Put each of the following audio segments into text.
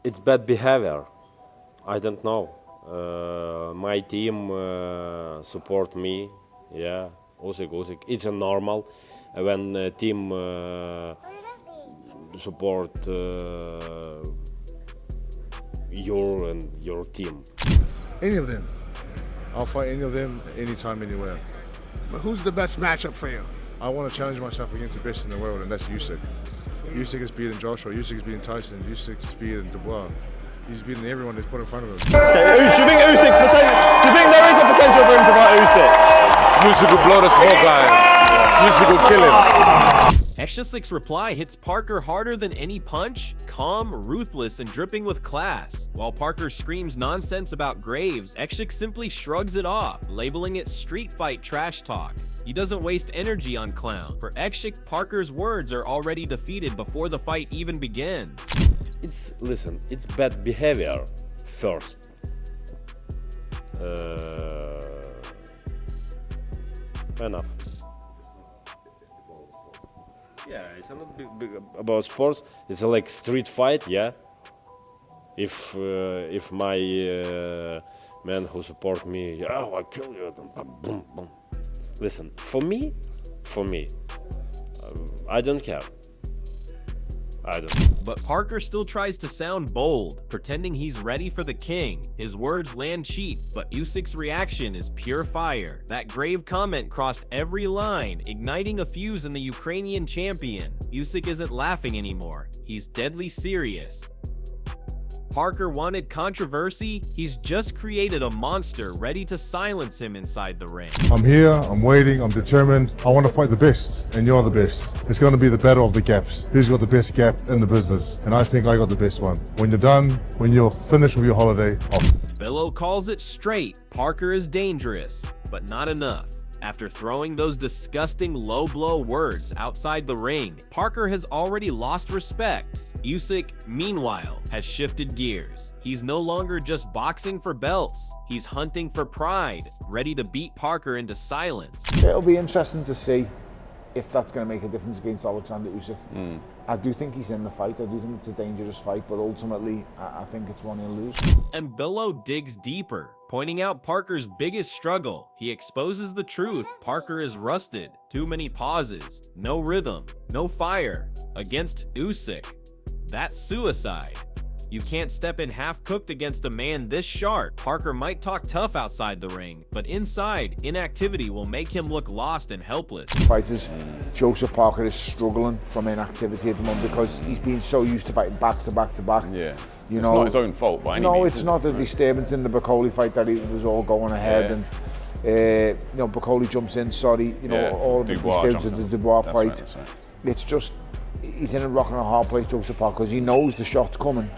It's bad behavior. I don't know. My team support me. Yeah, Usyk. It's a normal when team support your team. Any of them. I'll fight any of them, anytime, anywhere. But who's the best matchup for you? I want to challenge myself against the best in the world, and that's Usyk. Usyk has beaten Joshua, Usyk has beaten Tyson, Usyk has beaten Dubois. He's beaten everyone that's put in front of him. Okay, do you think Usyk's potential? Do you think there is a potential for him to fight Usyk? Usyk will blow the smoke out. Usyk will kill him. Usyk reply hits Parker harder than any punch, calm, ruthless, and dripping with class. While Parker screams nonsense about Graves, Usyk simply shrugs it off, labeling it street fight trash talk. He doesn't waste energy on clown. For Usyk, Parker's words are already defeated before the fight even begins. It's bad behavior first. Enough. Yeah, it's not big about sports. It's like street fight, yeah. If my man who support me, yeah, I kill you, boom, boom. Listen, for me, I don't care. I don't. But Parker still tries to sound bold, pretending he's ready for the king. His words land cheap, but Usyk's reaction is pure fire. That grave comment crossed every line, igniting a fuse in the Ukrainian champion. Usyk isn't laughing anymore. He's deadly serious. Parker wanted controversy? He's just created a monster ready to silence him inside the ring. I'm here, I'm waiting, I'm determined. I want to fight the best, and you're the best. It's going to be the battle of the gaps. Who's got the best gap in the business? And I think I got the best one. When you're done, when you're finished with your holiday, Billow calls it straight. Parker is dangerous, but not enough. After throwing those disgusting low blow words outside the ring, Parker has already lost respect. Usyk, meanwhile, has shifted gears. He's no longer just boxing for belts. He's hunting for pride, ready to beat Parker into silence. It'll be interesting to see if that's going to make a difference against Oleksandr Usyk. I do think he's in the fight. I do think it's a dangerous fight, but ultimately, I think it's one he'll lose. And Billow digs deeper, pointing out Parker's biggest struggle. He exposes the truth. Parker is rusted. Too many pauses. No rhythm. No fire. Against Usyk. That's suicide. You can't step in half-cooked against a man this sharp. Parker might talk tough outside the ring, but inside, inactivity will make him look lost and helpless. Fighters, Joseph Parker is struggling from inactivity at the moment because he's been so used to fighting back to back to back. Yeah, you it's know, not his own fault by any means. No, it's not a disturbance in the Bacoli fight that it was all going ahead, and you know, Bacoli jumps in. Sorry, you know, all the disturbance of the Dubois fight. That's right. It's just. He's in a rock and a hard place, Joseph Parker, because he knows the shot's coming,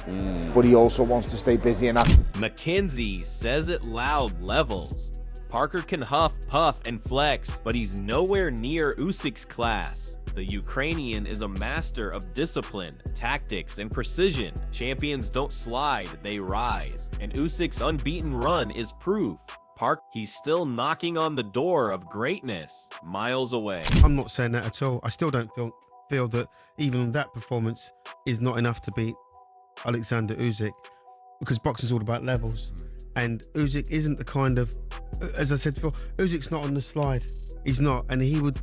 but he also wants to stay busy and act. McKenzie says it loud levels. Parker can huff, puff, and flex, but he's nowhere near Usyk's class. The Ukrainian is a master of discipline, tactics, and precision. Champions don't slide, they rise. And Usyk's unbeaten run is proof. He's still knocking on the door of greatness, miles away. I'm not saying that at all. I still don't feel that even that performance is not enough to beat Oleksandr Usyk, because boxing's all about levels, and Usyk isn't the kind of, as I said before, Usyk's not on the slide. He's not, and he would,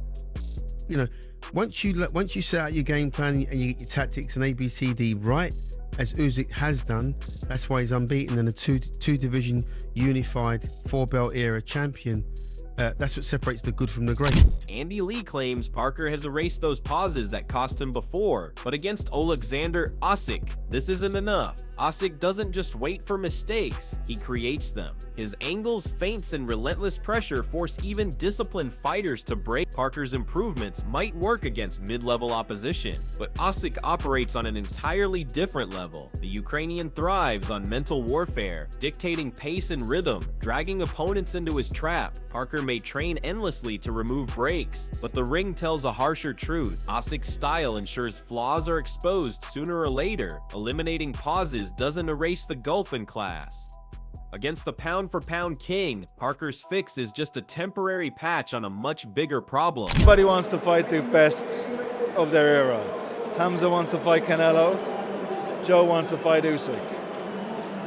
you know, once you set out your game plan and you get your tactics and ABCD right, as Usyk has done, that's why he's unbeaten and a two division unified 4-belt era champion. That's what separates the good from the great. Andy Lee claims Parker has erased those pauses that cost him before, but against Oleksandr Usyk, this isn't enough. Usyk doesn't just wait for mistakes, he creates them. His angles, feints, and relentless pressure force even disciplined fighters to break. Parker's improvements might work against mid-level opposition, but Usyk operates on an entirely different level. The Ukrainian thrives on mental warfare, dictating pace and rhythm, dragging opponents into his trap. Parker may train endlessly to remove breaks, but the ring tells a harsher truth. Usyk's style ensures flaws are exposed sooner or later. Eliminating pauses doesn't erase the gulf in class. Against the pound-for-pound king, Parker's fix is just a temporary patch on a much bigger problem. Everybody wants to fight the best of their era. Hamza wants to fight Canelo. Joe wants to fight Usyk.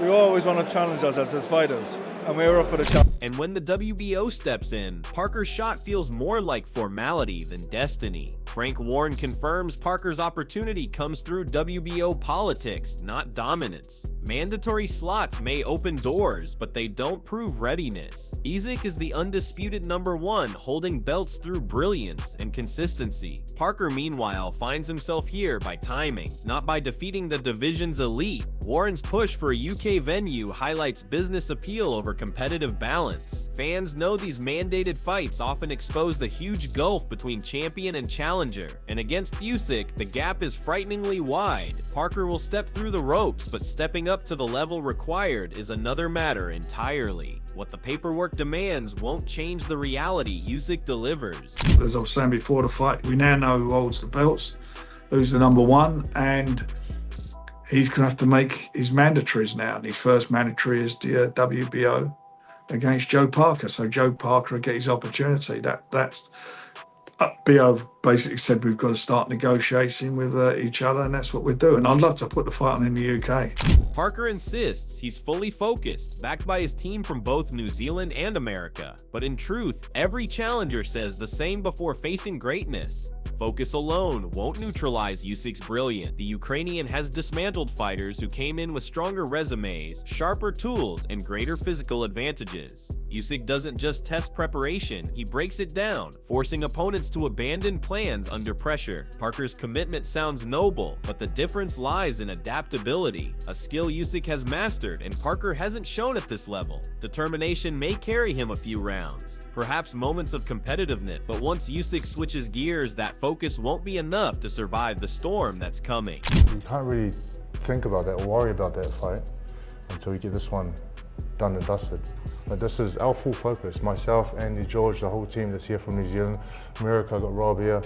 We always want to challenge ourselves as fighters, and we're up for the challenge. And when the WBO steps in, Parker's shot feels more like formality than destiny. Frank Warren confirms Parker's opportunity comes through WBO politics, not dominance. Mandatory slots may open doors, but they don't prove readiness. Usyk is the undisputed #1, holding belts through brilliance and consistency. Parker, meanwhile, finds himself here by timing, not by defeating the division's elite. Warren's push for a UK venue highlights business appeal over competitive balance. Fans know these mandated fights often expose the huge gulf between champion and challenger, and against Usyk, the gap is frighteningly wide. Parker will step through the ropes, but stepping up to the level required is another matter entirely. What the paperwork demands won't change the reality Usyk delivers. As I was saying before the fight, we now know who holds the belts, who's the #1, and he's going to have to make his mandatories now. And his first mandatory is the WBO against Joe Parker. So Joe Parker will get his opportunity. That's BO basically said we've got to start negotiating with each other, and that's what we're doing. I'd love to put the fight on in the UK. Parker insists he's fully focused, backed by his team from both New Zealand and America. But in truth, every challenger says the same before facing greatness. Focus alone won't neutralize Usyk's brilliance. The Ukrainian has dismantled fighters who came in with stronger resumes, sharper tools, and greater physical advantages. Usyk doesn't just test preparation, he breaks it down, forcing opponents to abandon plans under pressure. Parker's commitment sounds noble, but the difference lies in adaptability, a skill Usyk has mastered and Parker hasn't shown at this level. Determination may carry him a few rounds, perhaps moments of competitiveness, but once Usyk switches gears, that focus won't be enough to survive the storm that's coming. You can't really think about that or worry about that fight until we get this one done and dusted. But this is our full focus. Myself, Andy, George, the whole team that's here from New Zealand, America, got Rob here.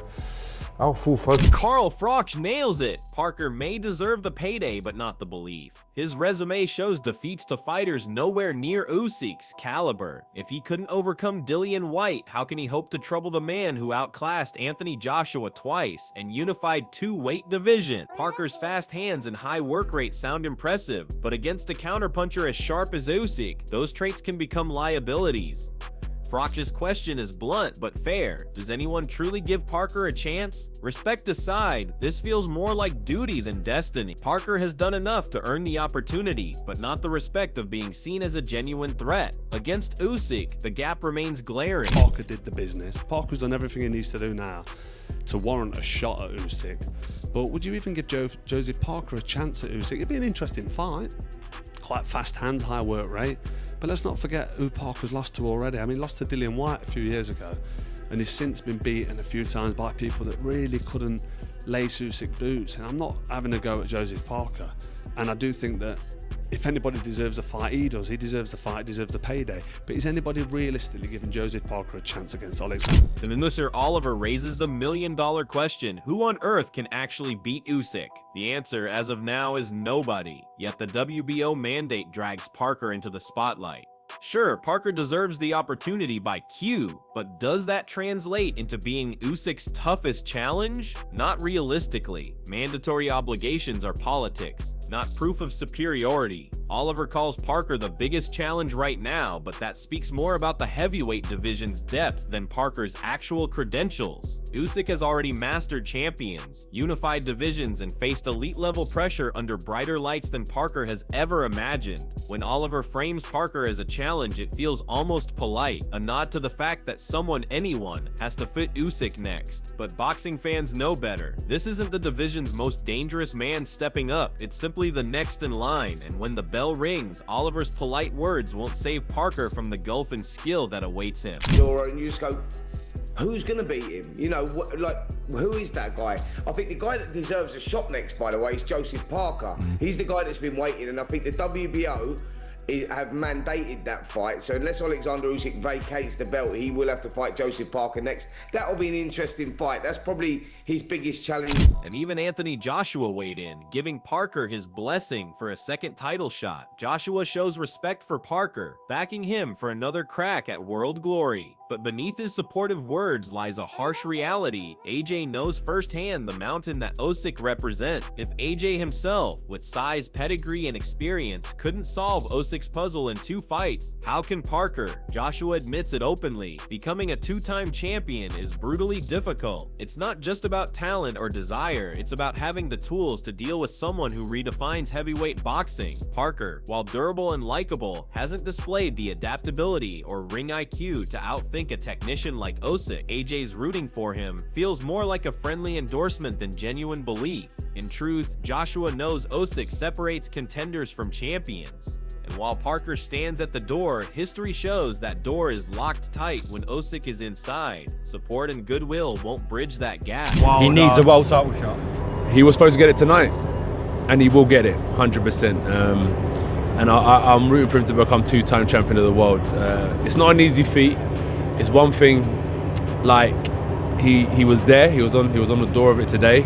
Our full focus. Carl Froch nails it. Parker may deserve the payday, but not the belief. His resume shows defeats to fighters nowhere near Usyk's caliber. If he couldn't overcome Dillian White, how can he hope to trouble the man who outclassed Anthony Joshua twice and unified 2 weight division? Parker's fast hands and high work rate sound impressive, but against a counterpuncher as sharp as Usyk, those traits can become liabilities. Froch's question is blunt but fair. Does anyone truly give Parker a chance? Respect aside, this feels more like duty than destiny. Parker has done enough to earn the opportunity, but not the respect of being seen as a genuine threat. Against Usyk, the gap remains glaring. Parker did the business. Parker's done everything he needs to do now to warrant a shot at Usyk. But would you even give Joseph Parker a chance at Usyk? It'd be an interesting fight. Quite fast hands, high work rate. But let's not forget who Parker's lost to already. I mean, lost to Dillian White a few years ago, and he's since been beaten a few times by people that really couldn't lace Usyk boots. And I'm not having a go at Joseph Parker. And I do think that if anybody deserves a fight, he does. He deserves the fight, deserves the payday. But is anybody realistically giving Joseph Parker a chance against Oleksandr? Then Mr. Oliver raises the million-dollar question, who on earth can actually beat Usyk? The answer, as of now, is nobody. Yet the WBO mandate drags Parker into the spotlight. Sure, Parker deserves the opportunity by Q, but does that translate into being Usyk's toughest challenge? Not realistically. Mandatory obligations are politics, not proof of superiority. Oliver calls Parker the biggest challenge right now, but that speaks more about the heavyweight division's depth than Parker's actual credentials. Usyk has already mastered champions, unified divisions, and faced elite-level pressure under brighter lights than Parker has ever imagined. When Oliver frames Parker as a challenge, it feels almost polite, a nod to the fact that anyone, has to fit Usyk next. But boxing fans know better. This isn't the division's most dangerous man stepping up, it's simply the next in line, and when the bell rings, Oliver's polite words won't save Parker from the gulf in skill that awaits him. And you just go, who's going to beat him? You know, who is that guy? I think the guy that deserves a shot next, by the way, is Joseph Parker. He's the guy that's been waiting, and I think the WBO have mandated that fight. So unless Oleksandr Usyk vacates the belt, he will have to fight Joseph Parker next. That'll be an interesting fight. That's probably his biggest challenge. And even Anthony Joshua weighed in, giving Parker his blessing for a second title shot. Joshua shows respect for Parker, backing him for another crack at world glory. But beneath his supportive words lies a harsh reality. AJ knows firsthand the mountain that Usyk represents. If AJ himself, with size, pedigree, and experience, couldn't solve Usyk's puzzle in 2 fights, how can Parker? Joshua admits it openly. Becoming a 2-time champion is brutally difficult. It's not just about talent or desire, it's about having the tools to deal with someone who redefines heavyweight boxing. Parker, while durable and likable, hasn't displayed the adaptability or ring IQ to outthink a technician like Usyk. AJ's rooting for him feels more like a friendly endorsement than genuine belief. In truth, Joshua knows Usyk separates contenders from champions. And while Parker stands at the door, history shows that door is locked tight when Usyk is inside. Support and goodwill won't bridge that gap. He needs a world title shot. He was supposed to get it tonight, and he will get it, 100%. And I'm rooting for him to become 2-time champion of the world. It's not an easy feat. It's one thing, like he was there. He was on the door of it today,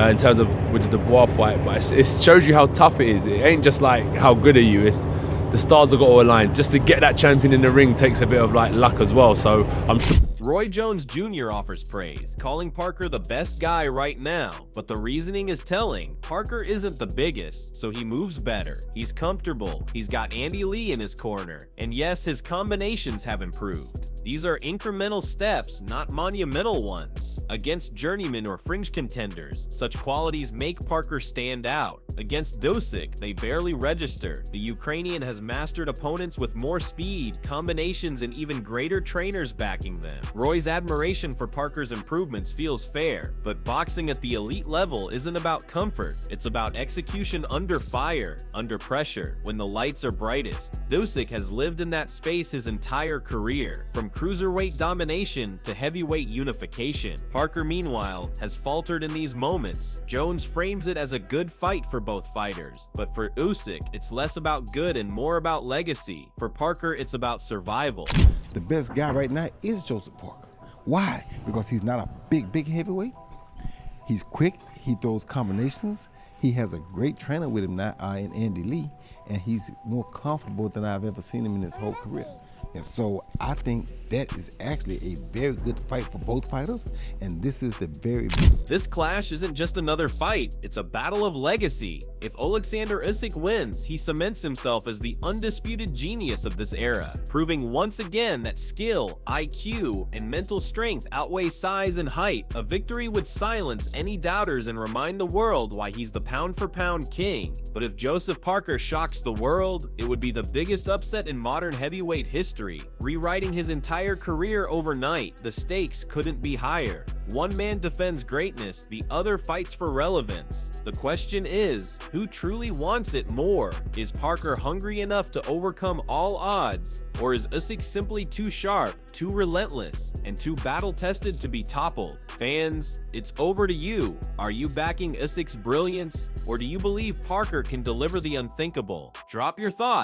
in terms of with the Dubois fight. But it shows you how tough it is. It ain't just like how good are you. It's the stars have got to align. Just to get that champion in the ring takes a bit of like luck as well. So I'm sure. Roy Jones Jr. offers praise, calling Parker the best guy right now. But the reasoning is telling. Parker isn't the biggest, so he moves better. He's comfortable. He's got Andy Lee in his corner. And yes, his combinations have improved. These are incremental steps, not monumental ones. Against journeymen or fringe contenders, such qualities make Parker stand out. Against Usyk, they barely register. The Ukrainian has mastered opponents with more speed, combinations, and even greater trainers backing them. Roy's admiration for Parker's improvements feels fair, but boxing at the elite level isn't about comfort. It's about execution under fire, under pressure, when the lights are brightest. Usyk has lived in that space his entire career, from cruiserweight domination to heavyweight unification. Parker, meanwhile, has faltered in these moments. Jones frames it as a good fight for both fighters, but for Usyk, it's less about good and more about legacy. For Parker, it's about survival. The best guy right now is Joseph Parker. Why? Because he's not a big heavyweight. He's quick, he throws combinations. He has a great trainer with him now in Andy Lee, and he's more comfortable than I've ever seen him in his whole career. And so I think that is actually a very good fight for both fighters, and this is the very... This clash isn't just another fight, it's a battle of legacy. If Oleksandr Usyk wins, he cements himself as the undisputed genius of this era, proving once again that skill, IQ, and mental strength outweigh size and height. A victory would silence any doubters and remind the world why he's the pound-for-pound king. But if Joseph Parker shocks the world, it would be the biggest upset in modern heavyweight history. Rewriting his entire career overnight, the stakes couldn't be higher. One man defends greatness, the other fights for relevance. The question is, who truly wants it more? Is Parker hungry enough to overcome all odds? Or is Usyk simply too sharp, too relentless, and too battle-tested to be toppled? Fans, it's over to you. Are you backing Usyk's brilliance? Or do you believe Parker can deliver the unthinkable? Drop your thought.